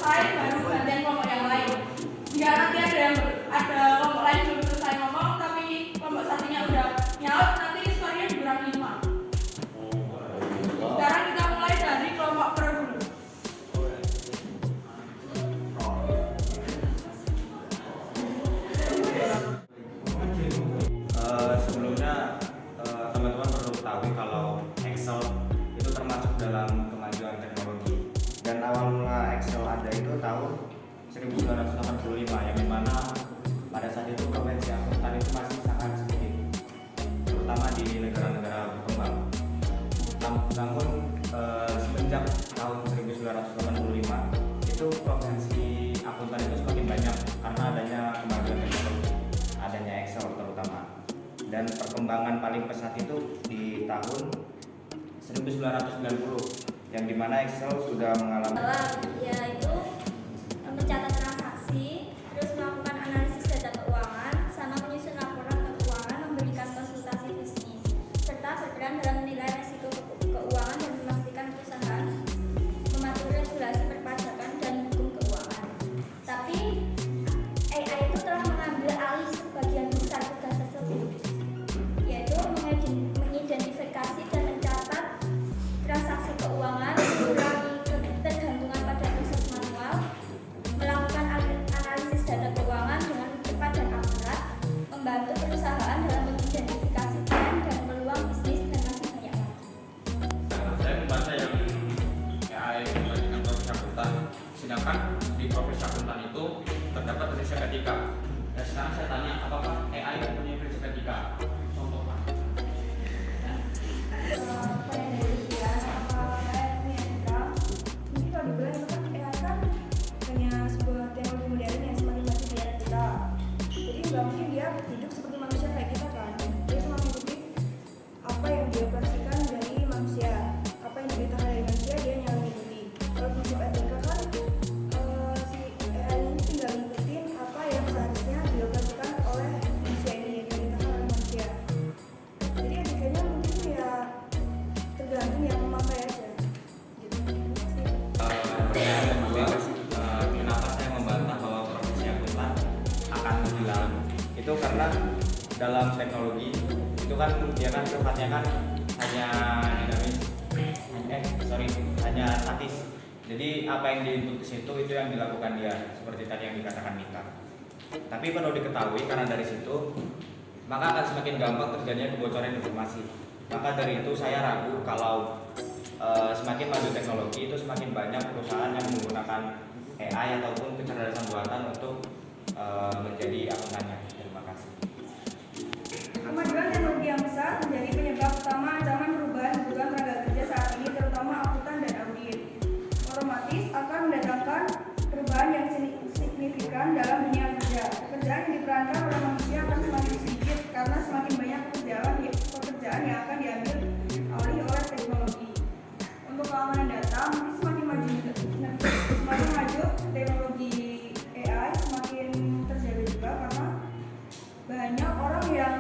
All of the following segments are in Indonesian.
selesai baru gantian kelompok yang lain. Jika nanti ada kelompok lain belum selesai ngomong tapi kelompok satunya udah nyaut, nanti skornya dikurangi 5. Sekarang kita mulai dari kelompok pro dulu. Sebelumnya teman-teman perlu ketahui kalau Excel itu termasuk dalam kemajuan teknologi, dan awal mula Excel ada itu tahun 1985, yang dimana pada saat itu profesi akuntan itu masih sangat sedikit, terutama di negara-negara berkembang. Namun semenjak tahun 1985 itu profesi akuntan itu semakin banyak karena adanya kemajuan teknologi, adanya Excel terutama. Dan perkembangan paling pesat itu di tahun 1990, yang dimana Excel sudah mengalami yaitu mencatat transaksi, terus melakukan analisis data keuangan, sama menyusun laporan keuangan, memberikan konsultasi bisnis, serta berperan dalam menilai risiko keuangan dan memastikan perusahaan mematuhi regulasi perpajakan dan hukum keuangan. Tapi AI itu telah mengambil alih sebagian besar tugas tersebut, yaitu mengidentifikasi dan mencatat transaksi keuangan, mengurangi ketergantungan pada proses manual, melakukan analisis data keuangan dengan cepat dan akurat, membantu perusahaan dalam mengidentifikasi tren dan peluang bisnis, dan masih banyak lagi. Saya membaca yang AI dibandingkan profesi akuntan, sedangkan di profesi akuntan itu terdapat prinsip etika. Dan sekarang saya tanya, apakah AI mempunyai prinsip etika? Contoh Pak. Nggak mungkin dia hidup seperti manusia kayak kita kan. Dia cuma mengikuti apa yang dioperasikan dari manusia, apa yang diberitakan dari manusia dia yang mengikuti. Kalau prinsip etika kan si AI ini tinggal ngikutin apa yang seharusnya dioperasikan oleh manusia ini, yang diberitakan oleh manusia. Jadi etikanya mungkin ya tergantung yang memakai aja gitu. Kenapa saya membantah bahwa profesi akuntan akan hilang? Itu karena dalam teknologi itu kan dia kan sifatnya kan hanya dinamis, hanya statis. Jadi apa yang diinput ke situ itu yang dilakukan dia, seperti tadi yang dikatakan Mika. Tapi perlu diketahui karena dari situ maka akan semakin gampang terjadinya kebocoran informasi. Maka dari itu saya ragu kalau semakin maju teknologi itu semakin banyak perusahaan yang menggunakan AI ataupun kecerdasan buatan untuk menjadi akuntannya. Terima kasih. Kemajuan teknologi yang besar menjadi penyebab utama ancaman perubahan kebutuhan tenaga kerja saat ini, terutama akuntan dan audit. Otomatis akan mendatangkan perubahan yang signifikan dalam dunia kerja. Pekerjaan yang diperankan oleh manusia akan semakin sedikit karena semakin banyak pekerjaan yang akan diambil alih oleh teknologi. Untuk keamanan data mungkin semakin maju teknologi AI semakin terjaga juga, karena banyak orang yang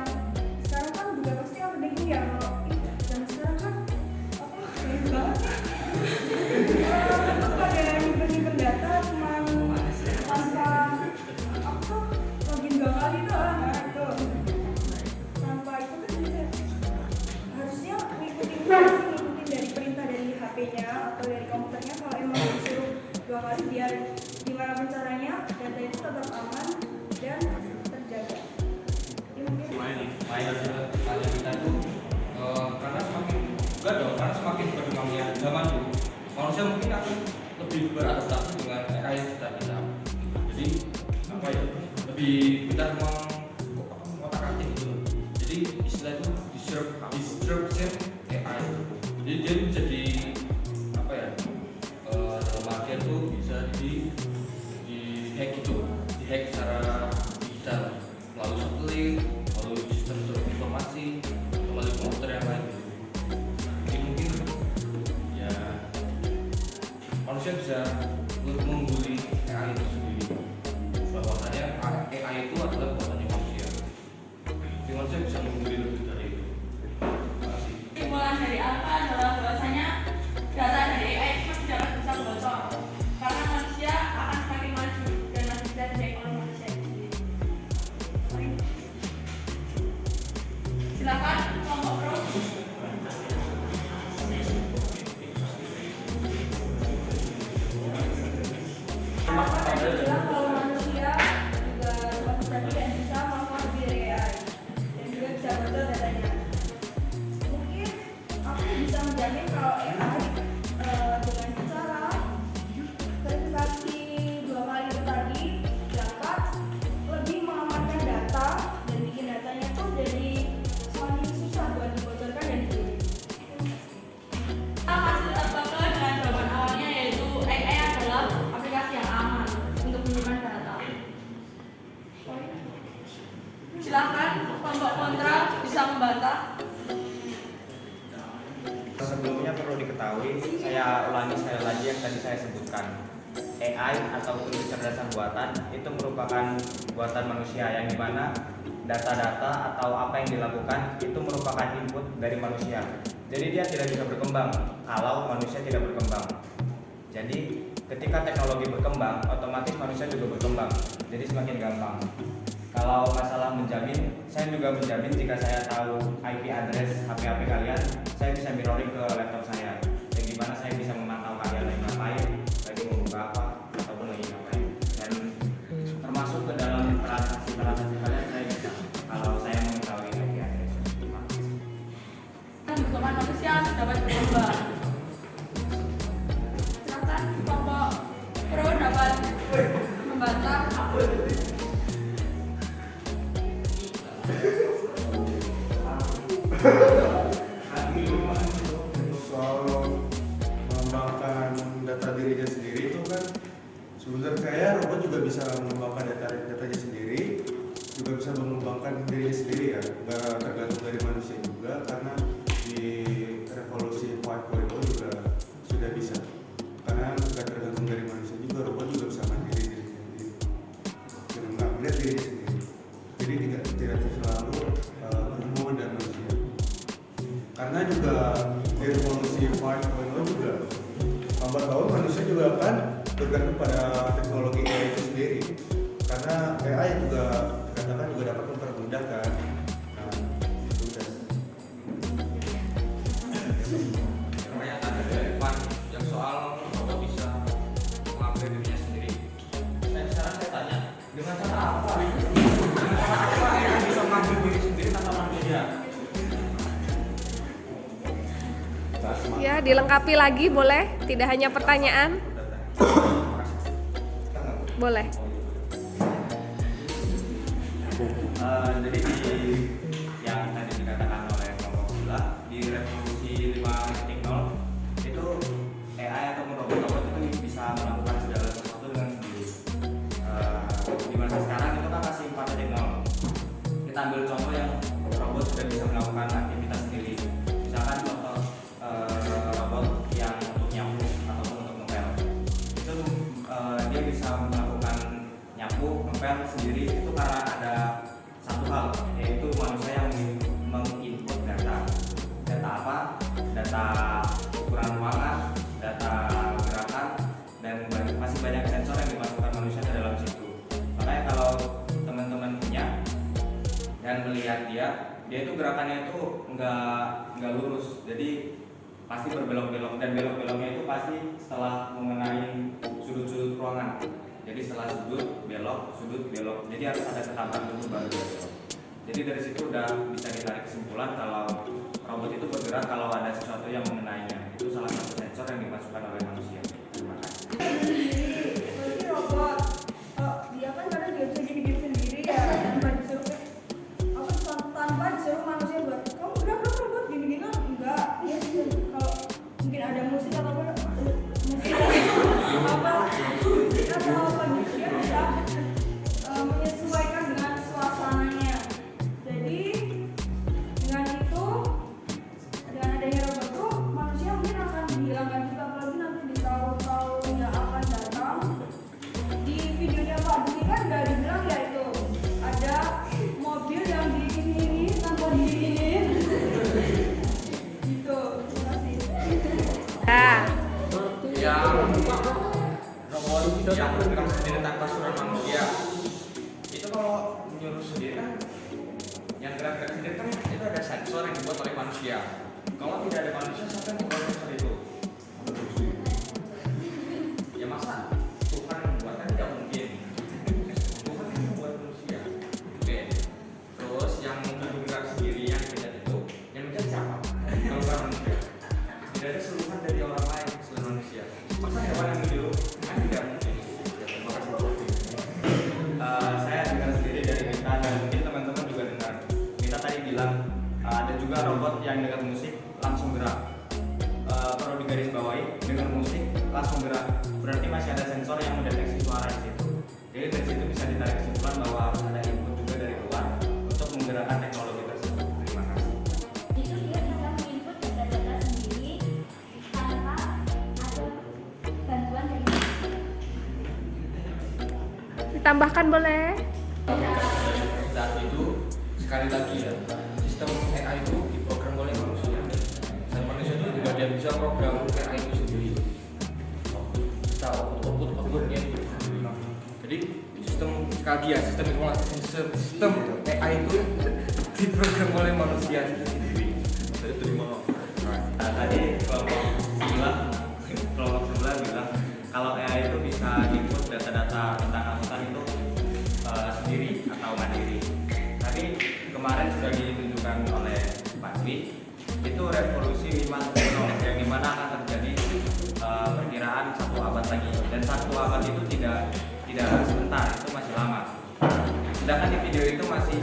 sekarang kan juga pasti ada ini ya, kalau dan sekarang kan apa keren banget orang tuh pada nyimpen data cuma tanpa apa login 2 kali doang, nah itu tanpa itu kan bisa harusnya ngikutin dari perintah dari HP-nya atau dari komputernya. Kalau emang disuruh 2 kali biar gimana pun caranya data itu tetap aman dan terjaga. Main tanya kita tuh karena semakin berkembangnya zaman dulu, manusia mungkin akan lebih beradaptasi dengan AI yang sudah kita. Jadi apa ya, lebih kita mengotak atik gitu. Jadi istilah itu disruption AI. Jadi dia bisa di apa ya, dalam artian tuh bisa di hack gitu, di hack secara digital melalui satelit, melalui sistem informasi, melalui komputer yang lain. Jadi mungkin ya manusia bisa mengungguli AI itu sendiri. Bahwasanya AI itu adalah buatannya manusia. Jadi manusia bisa mengungguli lebih dari itu. Terima kasih. Kesimpulan dari Alfa adalah bahwasanya data dari AI itu tidak bisa bocor karena manusia menyebutkan AI ataupun kecerdasan buatan itu merupakan buatan manusia yang dimana data-data atau apa yang dilakukan itu merupakan input dari manusia. Jadi dia tidak bisa berkembang kalau manusia tidak berkembang. Jadi ketika teknologi berkembang, otomatis manusia juga berkembang. Jadi semakin gampang. Kalau masalah menjamin, saya juga menjamin jika saya tahu IP address HP kalian, saya bisa mirroring ke laptop saya. Dan gimana saya bisa memantau kalian lagi ngapain, lagi membuka apa, ataupun lagi ngapain. Dan termasuk ke dalam transaksi kalian saya bisa. Kalau saya mengetahui IP address. Kan perkembangan manusia dapat berkembang. Silakan kelompok pro dapat membantah. Soal mengembangkan data dirinya sendiri itu kan sebenarnya saya robot juga bisa mengembangkan datanya sendiri, juga bisa mengembangkan dirinya sendiri ya, nggak tergantung dari manusia juga, karena di revolusi 4.0 juga sudah bisa, karena nggak tergantung dari manusia juga, robot juga bisa mandiri diri sendiri dan mengupgrade dirinya sendiri, jadi tidak selalu berhubungan dengan manusia. Karena juga di revolusi 4.0 juga lambat laun manusia juga akan bergantung pada teknologi AI itu sendiri, karena AI juga dikatakan juga dapat mempermudahkan. Nah, itu udah. Pernyataan dari Evan yang soal robot bisa mengambil dirinya sendiri. Sekarang saya tanya, dengan cara apa? Dengan cara apa yang bisa mengambil diri sendiri tanpa manusia? Ya, dilengkapi lagi boleh? Tidak hanya pertanyaan. Boleh. Jadi yang tadi dikatakan oleh kelompok sebelah di revolusi 5.0 itu AI ataupun robot-robot itu bisa melakukan segala sesuatu dengan sendiri. Di masa sekarang itu kan masih 4.0. Kita ambil contoh yang robot sudah bisa melakukan aktivitas sendiri. Misalkan contoh robot yang untuk nyapu ataupun untuk ngepel. Itu dia bisa melakukan nyapu, ngepel sendiri itu karena ada satu hal, yaitu manusia yang menginput data. Data apa? Data ukuran ruangan, data gerakan, dan masih banyak sensor yang dimasukkan manusia ke dalam situ. Makanya kalau teman-teman punya dan melihat dia itu gerakannya itu nggak lurus, jadi pasti berbelok-belok, dan belok-beloknya itu pasti setelah mengenai sudut-sudut ruangan. Jadi setelah sudut belok, jadi harus ada ketabahan dulu baru dia belok. Jadi dari situ udah bisa ditarik kesimpulan kalau robot itu bergerak kalau ada sesuatu yang mengenainya. Itu salah satu sensor yang dimasukkan oleh manusia. Terima kasih. Berarti robot, dia kan kadang juga bisa gini-gini sendiri ya, tanpa disuruh manusia buat kamu gerak robot gini-gini kan enggak. Dia kalau mungkin ada musik atau apa dia bisa menyesuaikan dengan suasananya. Jadi dengan itu, dengan adanya robot tuh manusia mungkin akan dihilangkan juga, apalagi nanti di tahun-tahun yang akan datang. Di videonya Pak Duki kan udah dibilang ya itu ada mobil yang diini tanpa diini gitu. Terima kasih. Yang robot yang bergerak sendiri tanpa suara manusia itu kalau menyuruh sendiri kan, yang gerak-gerak sendiri kan itu ada sensor yang dibuat oleh manusia. Kalau tidak ada manusia, siapa yang membuat sensor itu? Ya masa Tuhan membuat, kan tidak mungkin. Tuhan yang membuat manusia. Oke. Terus yang bergerak sendiri yang dipencet itu, yang mencet siapa? Kalau bukan manusia. Tidak ada seluruhan dari orang lain selain manusia. Masa hewan yang dulu? Kan tidak mungkin. Terima kasih. Saya dengar sendiri dari Mita dan mungkin teman-teman juga dengar. Mita tadi bilang ada juga robot yang dengar musik langsung gerak. ditambahkan boleh? Saat itu sekali lagi ya, sistem AI itu diprogram oleh manusia. Dan manusia itu juga dia bisa program AI itu sendiri. Bisa outputnya itu sendiri. Jadi sistem sekali lagi ya, sistem AI itu diprogram oleh manusia itu sendiri. Jadi terima. Nah, tadi kelompok sebelah bilang kalau AI itu bisa input data-data tentang angkutan itu sendiri atau mandiri. Tapi kemarin sudah ditunjukkan oleh Pak Dwi, itu revolusi 5.0 yang dimana akan terjadi perkiraan 1 abad lagi, dan 1 abad itu tidak sebentar, itu masih lama. Sedangkan di video itu masih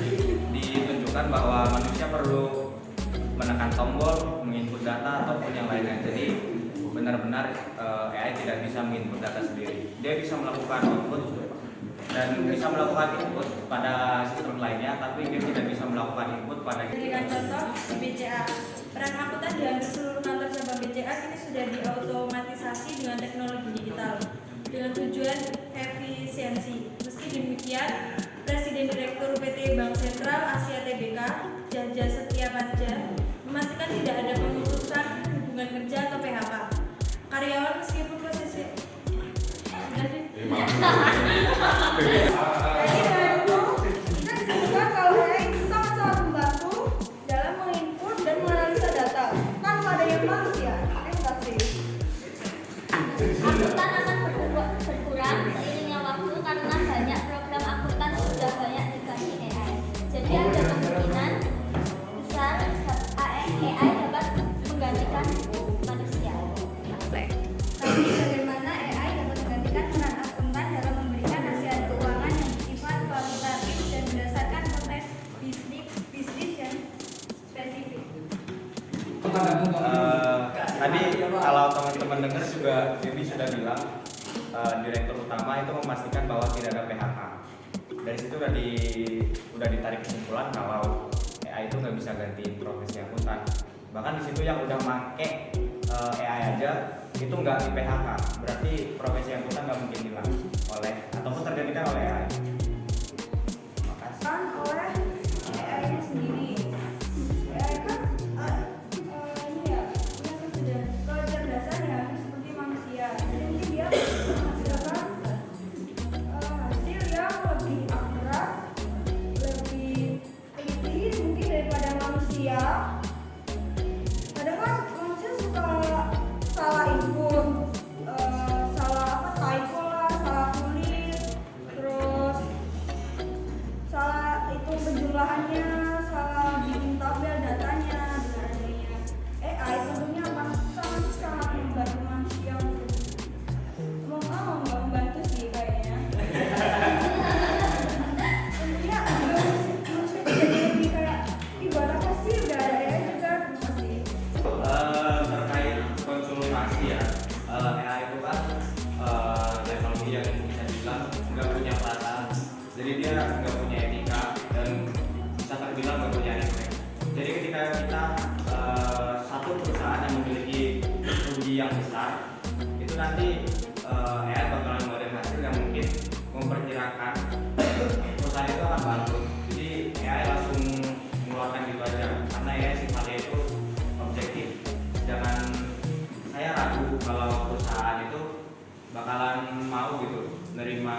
ditunjukkan bahwa manusia perlu menekan tombol, menginput data ataupun yang lainnya. Jadi benar-benar AI tidak bisa menginput data sendiri. Dia bisa melakukan output dan bisa melakukan input pada sistem lainnya, tapi dia tidak bisa melakukan input pada. Jadikan contoh di BCA. Peran angkutan di hampir seluruh kantor cabang BCA kini sudah diautomatisasi dengan teknologi digital dengan tujuan efisiensi. Meski demikian, Presiden Direktur PT Bank Sentral Asia Tbk, Jaja Setia Padja, memastikan tidak ada pemutusan hubungan kerja atau PHK. Karyawan meskipun posisi kita disebutkan kalau AI itu sangat membantu dalam menginput dan menganalisa data tanpa adanya manusia. Terima kasih. Angkutan akan berkurang seiringnya waktu karena banyak program angkutan sudah banyak diganti AI. Jadi ada kemungkinan besar AI dapat menggantikan manusia. Tapi bagaimana AI dapat menggantikan peran akuntan dalam memberikan nasihat keuangan yang bersifat kualitatif dan berdasarkan konteks bisnis yang spesifik? Tadi kalau teman-teman dengar juga Debbie sudah bilang direktur utama itu memastikan bahwa tidak ada PHK. Dari situ udah ditarik kesimpulan kalau AI itu nggak bisa gantiin profesi akuntan. Bahkan di situ yang udah make AI aja itu nggak di PHK, berarti profesi akuntan nggak mungkin hilang oleh ataupun tergantikan oleh AI. Makasih. Kan oleh AI nya sendiri. AI kan ini ya punya kecerdasan ya seperti manusia. Jadi mungkin dia menghasilkan hasil yang lebih akurat, lebih teliti mungkin daripada manusia. Kadang kan manusia suka salah input, salah typo lah, salah tulis, terus salah itu penjumlahannya, salah bikin tabel datanya. Dengan adanya AI tentunya akan sangat membantu manusia untuk membantu sih kayaknya. Tentunya manusia jadi lebih kayak ibarat apa sih udah ada AI juga masih. Terkait konsultasi ya, AI itu kan teknologi yang bisa dibilang nggak punya perasaan, jadi dia nggak punya etika dan bisa terbilang nggak punya respect. Jadi ketika kita satu perusahaan yang memiliki rugi yang besar, itu nanti AI bakalan ngeluarin hasil yang mungkin memperkirakan perusahaan itu akan bangkrut. Jadi AI langsung mengeluarkan gitu aja, karena AI sifatnya itu objektif. Jangan saya ragu kalau perusahaan itu bakalan mau gitu menerima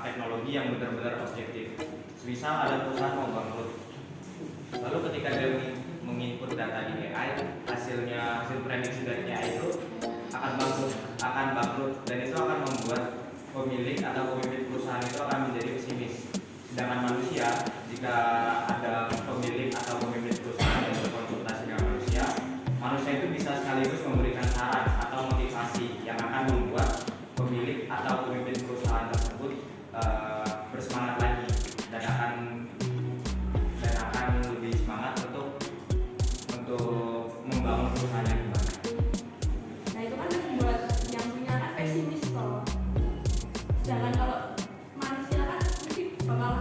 teknologi yang benar-benar objektif. Misal ada perusahaan mau bangkrut, lalu ketika dia menginput data di AI, hasil prediksi dari AI itu akan bangkrut dan itu akan membuat pemilik atau pemimpin perusahaan itu akan menjadi pesimis. Sedangkan manusia, jika ada pemilik atau pemimpin perusahaan yang berkonsultasi dengan manusia itu bisa sekaligus memberikan saran atau motivasi yang akan membuat pemilik atau pemimpin perusahaan tersebut bersemangat lagi dan akan lebih semangat untuk membangun perusahaannya kembali. Nah itu kan membuat yang punya kan pesimis kalau. Sedangkan kalau manusia kan mungkin bakal